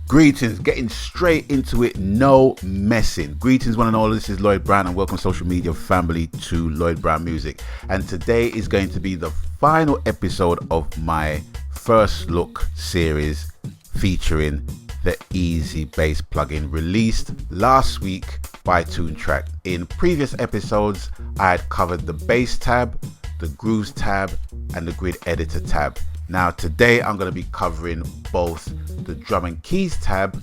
Greetings, getting straight into it, no messing. Greetings one and all, this is Lloyd Brown and welcome social media family to Lloyd Brown Music. And today is going to be the final episode of my first look series featuring the EZBass plugin released last week by Toontrack. In previous episodes, I had covered the bass tab, the grooves tab and the grid editor tab. Now today I'm going to be covering both the drum and keys tab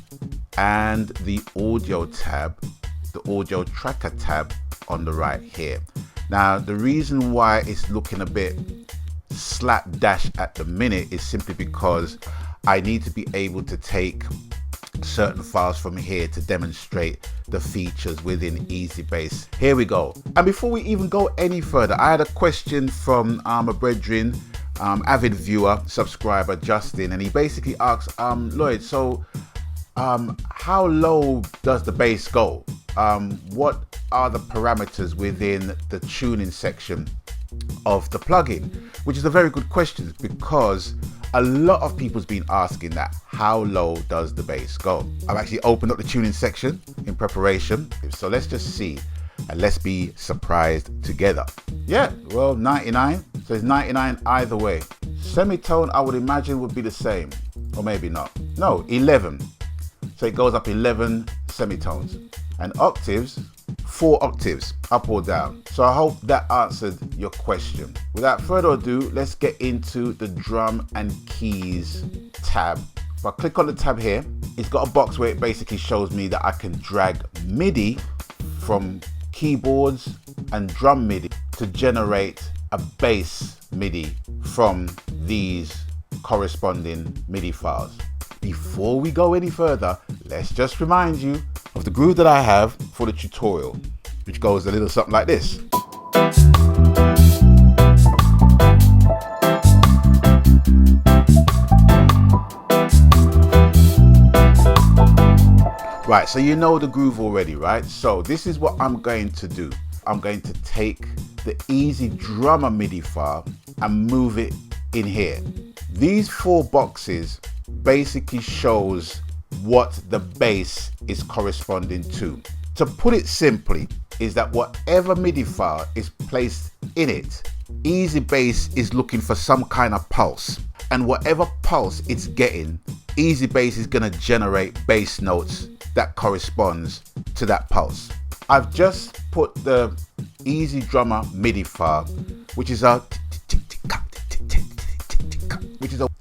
and the audio tab, the audio tracker tab on the right here. Now the reason why it's looking a bit slapdash at the minute is simply because I need to be able to take certain files from here to demonstrate the features within EZBass. Here we go. And before we even go any further, I had a question from a brethren, avid viewer, subscriber, Justin, and he basically asks, Lloyd, so how low does the bass go? What are the parameters within the tuning section of the plugin? Which is a very good question because a lot of people's been asking that. How low does the bass go? I've actually opened up the tuning section in preparation. So let's just see and let's be surprised together. Yeah, well, 99. So it's 99 either way. Semitone, I would imagine, would be the same. Or maybe not. No, 11. So it goes up 11 semitones. And octaves, 4 octaves, up or down. So I hope that answered your question. Without further ado, let's get into the drum and keys tab. If I click on the tab here, it's got a box where it basically shows me that I can drag MIDI from keyboards and drum MIDI to generate a bass MIDI from these corresponding MIDI files. Before we go any further, let's just remind you of the groove that I have for the tutorial, which goes a little something like this. Right, so you know the groove already, right? So this is what I'm going to do. I'm going to take the Easy Drummer MIDI file and move it in here. These 4 boxes basically shows what the bass is corresponding to. To put it simply, is that whatever MIDI file is placed in it, EZBass is looking for some kind of pulse. And whatever pulse it's getting, EZBass is going to generate bass notes that corresponds to that pulse. I've just put the Easy Drummer MIDI file, which is a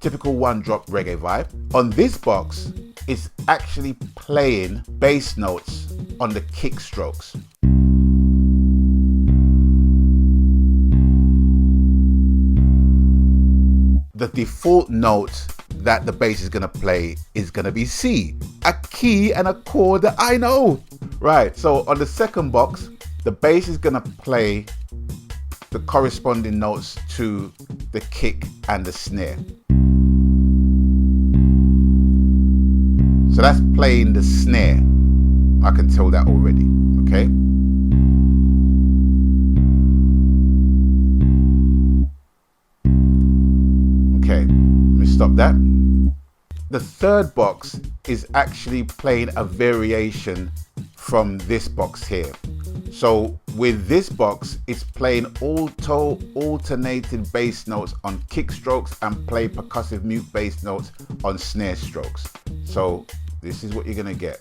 typical 1-drop reggae vibe. On this box, it's actually playing bass notes on the kick strokes. The default note that the bass is gonna play is gonna be C, a key and a chord that I know. Right, so on the second box, the bass is gonna play the corresponding notes to the kick and the snare. So that's playing the snare. I can tell that already, okay? Okay, let me stop that. The third box is actually playing a variation from this box here. So with this box, it's playing alternated bass notes on kick strokes and play percussive mute bass notes on snare strokes. So this is what you're gonna get.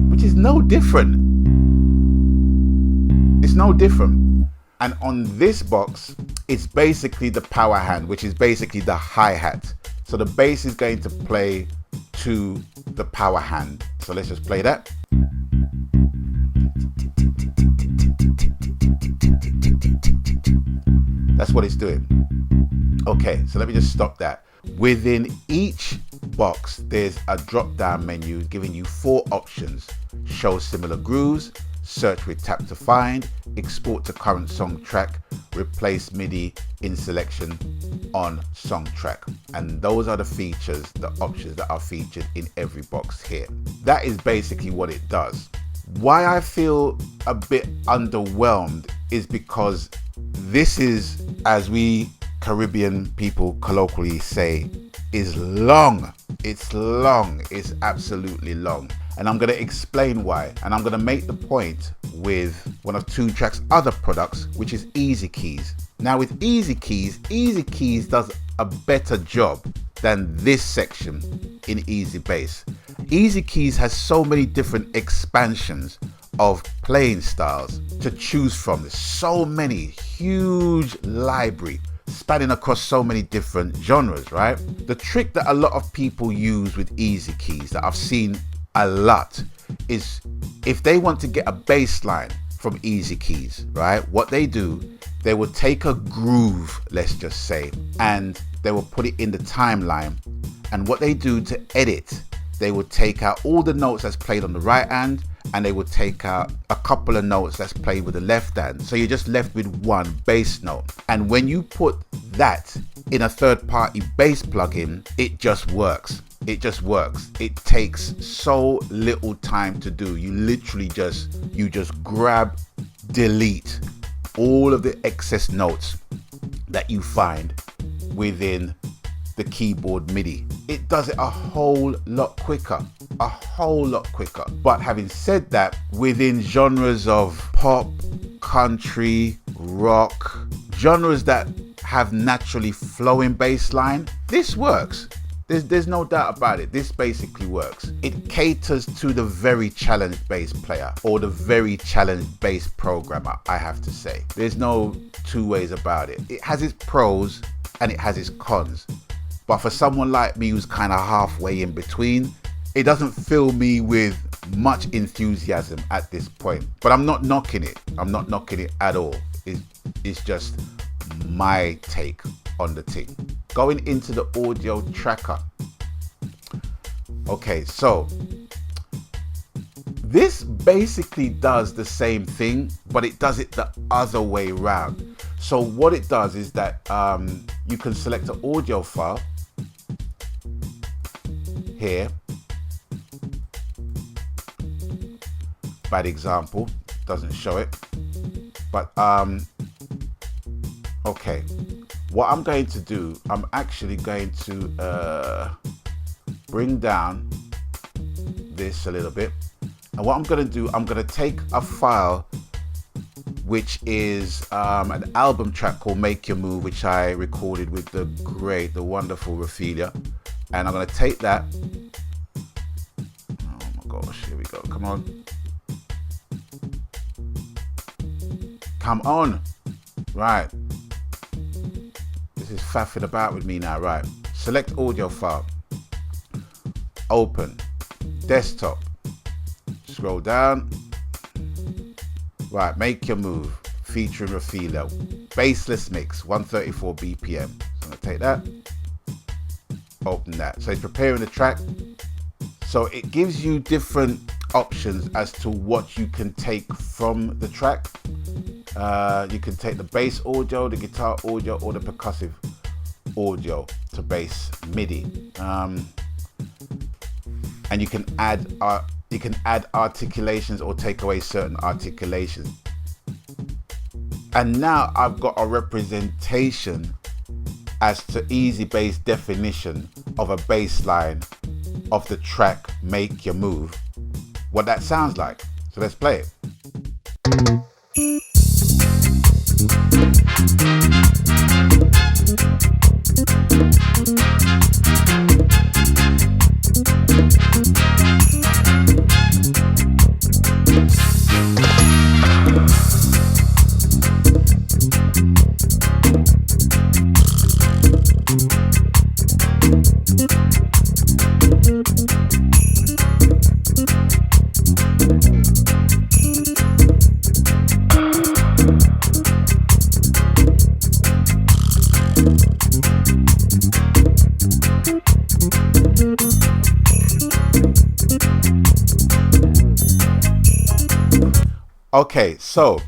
Which is no different. It's no different. And on this box, it's basically the power hand, which is basically the hi-hat. So the bass is going to play to the power hand. So let's just play that. That's what it's doing. Okay, so let me just stop that. Within each box, there's a drop-down menu giving you 4 options. Show similar grooves, search with tap to find, export to current song track, replace MIDI in selection on song track. And those are the features, the options that are featured in every box here. That is basically what it does. Why I feel a bit underwhelmed is because this is, as we Caribbean people colloquially say, is long. It's long. It's absolutely long. And I'm going to explain why. And I'm going to make the point with one of Toontrack's other products, which is EZKeys. Now with EZKeys does a better job than this section in EZBass. EZKeys has so many different expansions of playing styles to choose from. There's so many, huge library spanning across so many different genres, right? The trick that a lot of people use with EZKeys that I've seen a lot is if they want to get a bass line from EZKeys, right? What they do, they will take a groove, let's just say, and they will put it in the timeline. And what they do to edit, they will take out all the notes that's played on the right hand, and they will take out a couple of notes that's played with the left hand. So you're just left with one bass note. And when you put that in a third-party bass plugin, it just works. It just works. It takes so little time to do. You literally just grab, delete all of the excess notes that you find within the keyboard MIDI. It does it a whole lot quicker. But having said that, within genres of pop, country, rock, genres that have naturally flowing bass line, this works. There's no doubt about it. This basically works. It caters to the very challenged bass player or the very challenged bass programmer, I have to say. There's no two ways about it. It has its pros and it has its cons. But for someone like me who's kind of halfway in between, it doesn't fill me with much enthusiasm at this point. But I'm not knocking it. I'm not knocking it at all. It's just my take on the thing. Going into the audio tracker. Okay, so this basically does the same thing, but it does it the other way around. So what it does is that you can select an audio file here. Bad example, doesn't show it. But okay. What I'm going to do, I'm actually going to bring down this a little bit. And what I'm going to do, I'm going to take a file which is an album track called Make Your Move, which I recorded with the wonderful Raphaelia. And I'm going to take that. Oh my gosh, here we go. Come on. Come on. Right. This is faffing about with me now, right? Select audio file. Open. Desktop. Scroll down. Right, Make Your Move. Featuring Raphaelia. Bassless mix, 134 BPM. So I'm going to take that. Open that. So it's preparing the track. So it gives you different options as to what you can take from the track. You can take the bass audio, the guitar audio, or the percussive audio to bass MIDI, and you can add articulations or take away certain articulations. And now I've got a representation as to EZBass definition of a bass line of the track Make Your Move, what that sounds like. So let's play it. Okay, so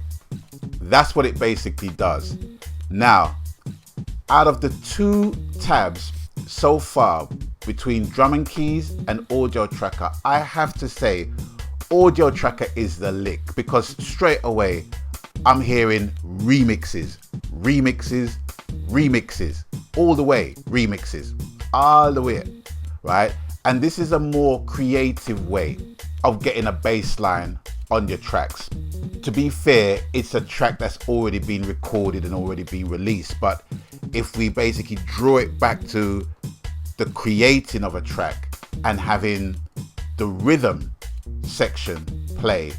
that's what it basically does. Now, out of the two tabs so far between drum and keys and audio tracker, I have to say audio tracker is the lick, because straight away I'm hearing remixes, all the way remixes. all the way, right? And this is a more creative way of getting a bass line on your tracks. To be fair, it's a track that's already been recorded and already been released, but if we basically draw it back to the creating of a track and having the rhythm section play,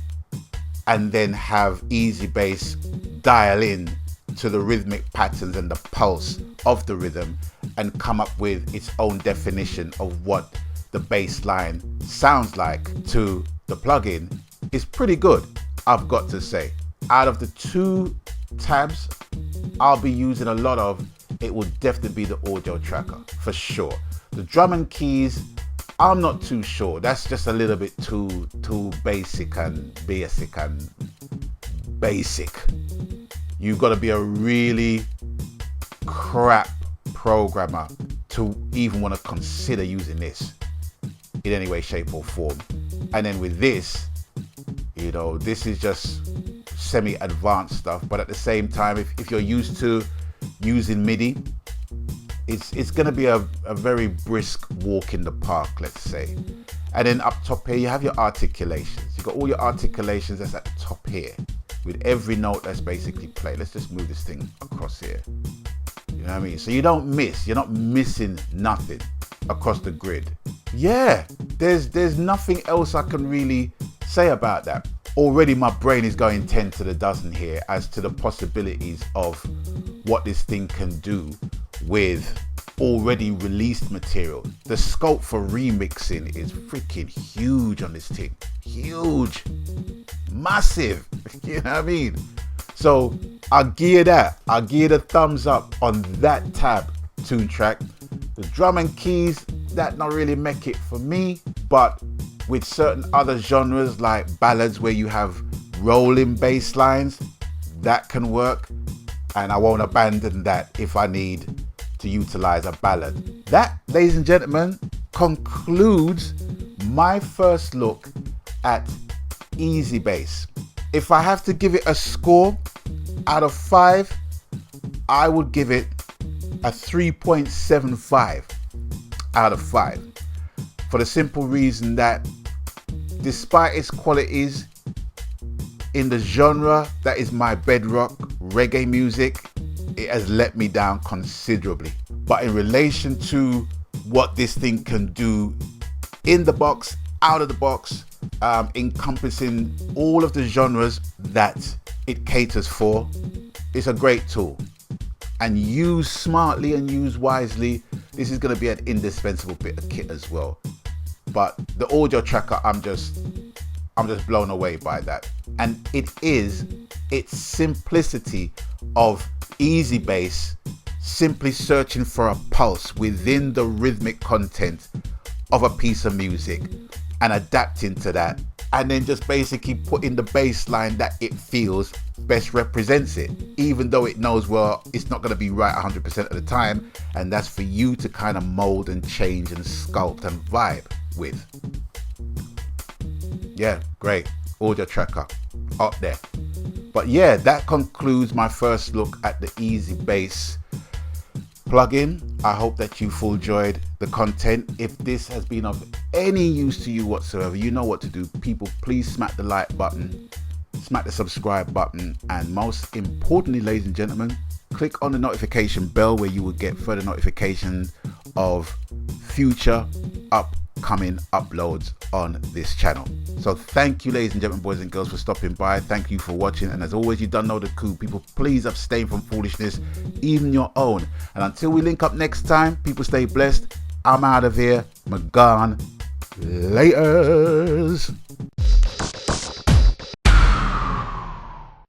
and then have EZBass dial in to the rhythmic patterns and the pulse of the rhythm and come up with its own definition of what the bass line sounds like to the plugin, is pretty good, I've got to say. Out of the two tabs I'll be using a lot of, it will definitely be the audio tracker for sure. The drum and keys, I'm not too sure. That's just a little bit too basic and basic. You've got to be a really crap programmer to even want to consider using this in any way, shape or form. And then with this, you know, this is just semi-advanced stuff, but at the same time, if you're used to using MIDI, it's going to be a very brisk walk in the park, let's say. And then up top here, you have your articulations. You've got all your articulations that's at the top here, with every note that's basically played. Let's just move this thing across here. You know what I mean? So you don't miss, you're not missing nothing across the grid. Yeah, there's nothing else I can really say about that. Already my brain is going 10 to the dozen here as to the possibilities of what this thing can do with already released material. The scope for remixing is freaking huge on this thing. Huge, massive, you know what I mean? So I'll gear the thumbs up on that tab, Toontrack. The drum and keys, that not really make it for me, but with certain other genres like ballads where you have rolling bass lines, that can work, and I won't abandon that if I need to utilize a ballad. That, ladies and gentlemen, concludes my first look at EZBass. If I have to give it a score out of 5, I would give it a 3.75 out of 5. For the simple reason that despite its qualities in the genre that is my bedrock, reggae music, it has let me down considerably. But in relation to what this thing can do in the box, out of the box, encompassing all of the genres that it caters for, it's a great tool. And used smartly and used wisely, this is going to be an indispensable bit of kit as well. But the audio tracker, I'm just blown away by that. And it is its simplicity of EZBass simply searching for a pulse within the rhythmic content of a piece of music and adapting to that, and then just basically putting the bass line that it feels best represents it, even though it knows, well, it's not going to be right 100% of the time, and that's for you to kind of mold and change and sculpt and vibe with. Yeah, great audio tracker up there. But yeah, that concludes my first look at the EZBass plugin. I hope that you've enjoyed the content. If this has been of any use to you whatsoever, you know what to do. People, please smack the like button, smack the subscribe button, and most importantly, ladies and gentlemen, click on the notification bell where you will get further notifications of future upcoming uploads on this channel. So thank you, ladies and gentlemen, boys and girls, for stopping by. Thank you for watching, and as always, you don't know the coup. People, please abstain from foolishness, even your own. And until we link up next time, people, stay blessed. I'm out of here. I'm gone. Laters.